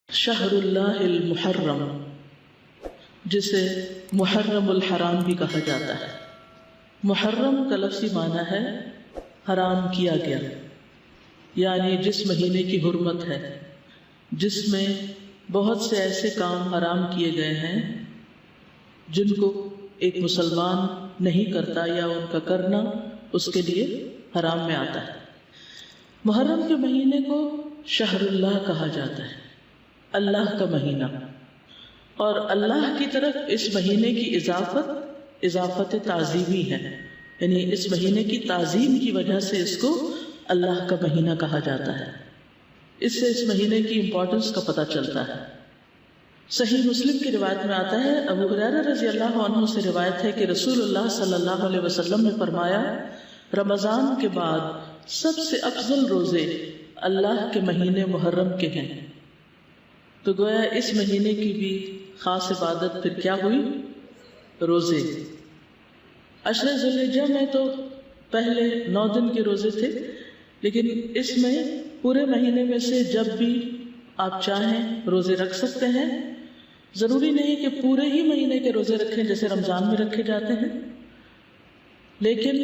شہر اللہ المحرم، جسے محرم الحرام بھی کہا جاتا ہے۔ محرم کا لفظی معنی ہے حرام کیا گیا، یعنی جس مہینے کی حرمت ہے، جس میں بہت سے ایسے کام حرام کیے گئے ہیں جن کو ایک مسلمان نہیں کرتا یا ان کا کرنا اس کے لیے حرام میں آتا ہے۔ محرم کے مہینے کو شہر اللہ کہا جاتا ہے، اللہ کا مہینہ، اور اللہ کی طرف اس مہینے کی اضافت تعظیمی ہے، یعنی اس مہینے کی تعظیم کی وجہ سے اس کو اللہ کا مہینہ کہا جاتا ہے۔ اس سے اس مہینے کی امپورٹنس کا پتہ چلتا ہے۔ صحیح مسلم کی روایت میں آتا ہے، ابو ہریرہ رضی اللہ عنہ سے روایت ہے کہ رسول اللہ صلی اللہ علیہ وسلم نے فرمایا، رمضان کے بعد سب سے افضل روزے اللہ کے مہینے محرم کے ہیں۔ تو گویا اس مہینے کی بھی خاص عبادت پھر کیا ہوئی؟ روزے۔ عشر ذی الحجہ میں تو پہلے 9 دن کے روزے تھے، لیکن اس میں پورے مہینے میں سے جب بھی آپ چاہیں روزے رکھ سکتے ہیں۔ ضروری نہیں کہ پورے ہی مہینے کے روزے رکھیں جیسے رمضان میں رکھے جاتے ہیں، لیکن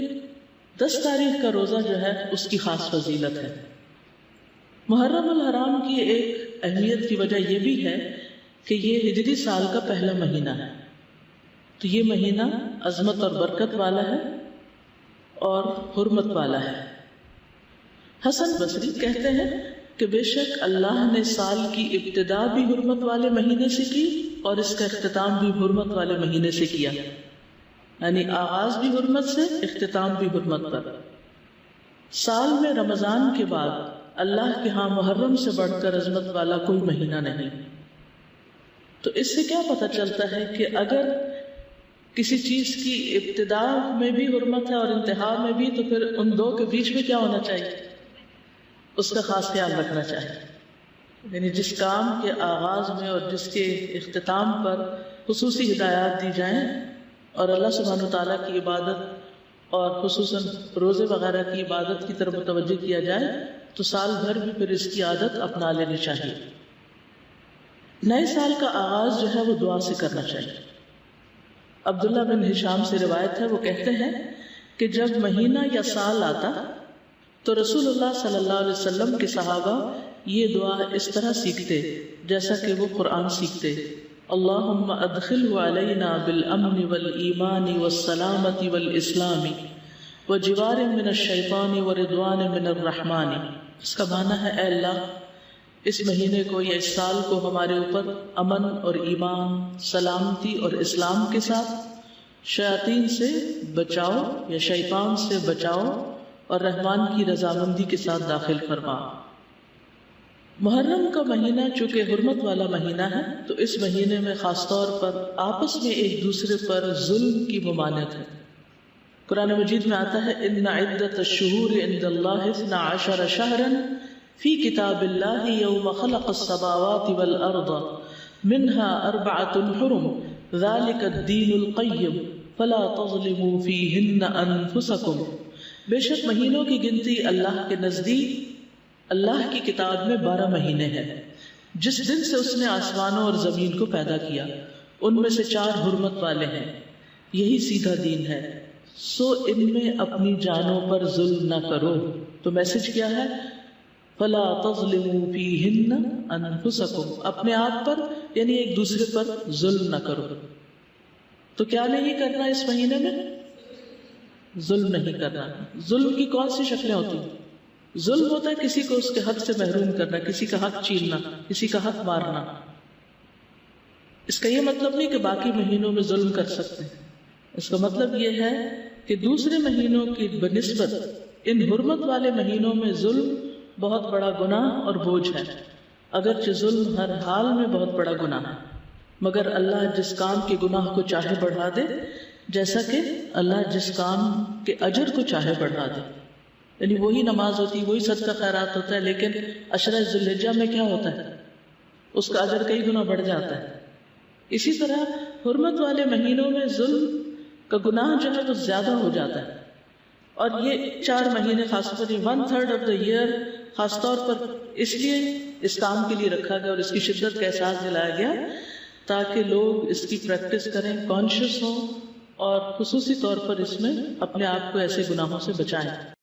10 تاریخ کا روزہ جو ہے اس کی خاص فضیلت ہے۔ محرم الحرام کی ایک اہمیت کی وجہ یہ بھی ہے کہ یہ ہجری سال کا پہلا مہینہ ہے، تو یہ مہینہ عظمت اور برکت والا ہے اور حرمت والا ہے۔ حسن بصری کہتے ہیں کہ بے شک اللہ نے سال کی ابتدا بھی حرمت والے مہینے سے کی اور اس کا اختتام بھی حرمت والے مہینے سے کیا، یعنی آغاز بھی حرمت سے، اختتام بھی حرمت پر۔ سال میں رمضان کے بعد اللہ کے ہاں محرم سے بڑھ کر عظمت والا کوئی مہینہ نہیں۔ تو اس سے کیا پتہ چلتا ہے کہ اگر کسی چیز کی ابتدا میں بھی حرمت ہے اور انتہا میں بھی، تو پھر ان دو کے بیچ میں کیا ہونا چاہیے؟ اس کا خاص خیال رکھنا چاہیے، یعنی جس کام کے آغاز میں اور جس کے اختتام پر خصوصی ہدایات دی جائیں اور اللہ سبحانہ وتعالیٰ کی عبادت اور خصوصاً روزے وغیرہ کی عبادت کی طرف متوجہ کیا جائے تو سال بھر بھی پھر اس کی عادت اپنا لینی چاہیے۔ نئے سال کا آغاز جو ہے وہ دعا سے کرنا چاہیے۔ عبداللہ بن ہشام سے روایت ہے، وہ کہتے ہیں کہ جب مہینہ یا سال آتا تو رسول اللہ صلی اللہ علیہ وسلم کے صحابہ یہ دعا اس طرح سیکھتے جیسا کہ وہ قرآن سیکھتے، اللہم ادخلہ علینا بالامن والایمان والسلامت والاسلام وجوار من الشیطان ورضوان من الرحمن۔ اس کا معنی ہے، اے اللہ اس مہینے کو یا اس سال کو ہمارے اوپر امن اور ایمان، سلامتی اور اسلام کے ساتھ، شیاطین سے بچاؤ یا شیطان سے بچاؤ اور رحمان کی رضامندی کے ساتھ داخل فرما۔ محرم کا مہینہ چونکہ حرمت والا مہینہ ہے تو اس مہینے میں خاص طور پر آپس میں ایک دوسرے پر ظلم کی ممانعت ہے۔ قرآن مجید میں آتا ہے، ان عدۃ الشہور عند اللہ 12 شہرا فی کتاب اللہ یوم خلق السماوات والارض منها 4 حرم ذلک الدین القیم فلا تظلموا فیہن انفسکم۔ بے شک مہینوں کی گنتی اللہ کے نزدیک اللہ کی کتاب میں 12 مہینے ہیں، جس دن سے اس نے آسمانوں اور زمین کو پیدا کیا، ان میں سے 4 حرمت والے ہیں، یہی سیدھا دین ہے، سو ان میں اپنی جانوں پر ظلم نہ کرو۔ تو میسج کیا ہے؟ فلا تظلموا فیہن انفسکم، اپنے آپ پر یعنی ایک دوسرے پر ظلم نہ کرو۔ تو کیا نہیں کرنا اس مہینے میں؟ ظلم نہیں کرنا۔ ظلم کی کون سی شکلیں ہوتی ہیں؟ ظلم ہوتا ہے کسی کو اس کے حق سے محروم کرنا، کسی کا حق چھیننا، کسی کا حق مارنا۔ اس کا یہ مطلب نہیں کہ باقی مہینوں میں ظلم کر سکتے ہیں، اس کا مطلب یہ ہے کہ دوسرے مہینوں کی بنسبت ان حرمت والے مہینوں میں ظلم بہت بڑا گناہ اور بوجھ ہے، اگرچہ ظلم ہر حال میں بہت بڑا گناہ ہے، مگر اللہ جس کام کے گناہ کو چاہے بڑھا دے، جیسا کہ اللہ جس کام کے اجر کو چاہے بڑھا دے۔ یعنی وہی نماز ہوتی ہے، وہی صدقہ خیرات ہوتا ہے، لیکن عشرہ ذی الحجہ میں کیا ہوتا ہے؟ اس کا اجر کئی گنا بڑھ جاتا ہے۔ اسی طرح حرمت والے مہینوں میں ظلم کا گناہ جو ہے وہ زیادہ ہو جاتا ہے، اور یہ 4 مہینے خاص طور 1/3 آف دا ایئر خاص طور پر اس لیے اس کام کے لیے رکھا گیا اور اس کی شدت کا احساس دلایا گیا تاکہ لوگ اس کی پریکٹس کریں، کانشیس ہوں، اور خصوصی طور پر اس میں اپنے آپ کو ایسے گناہوں سے بچائیں۔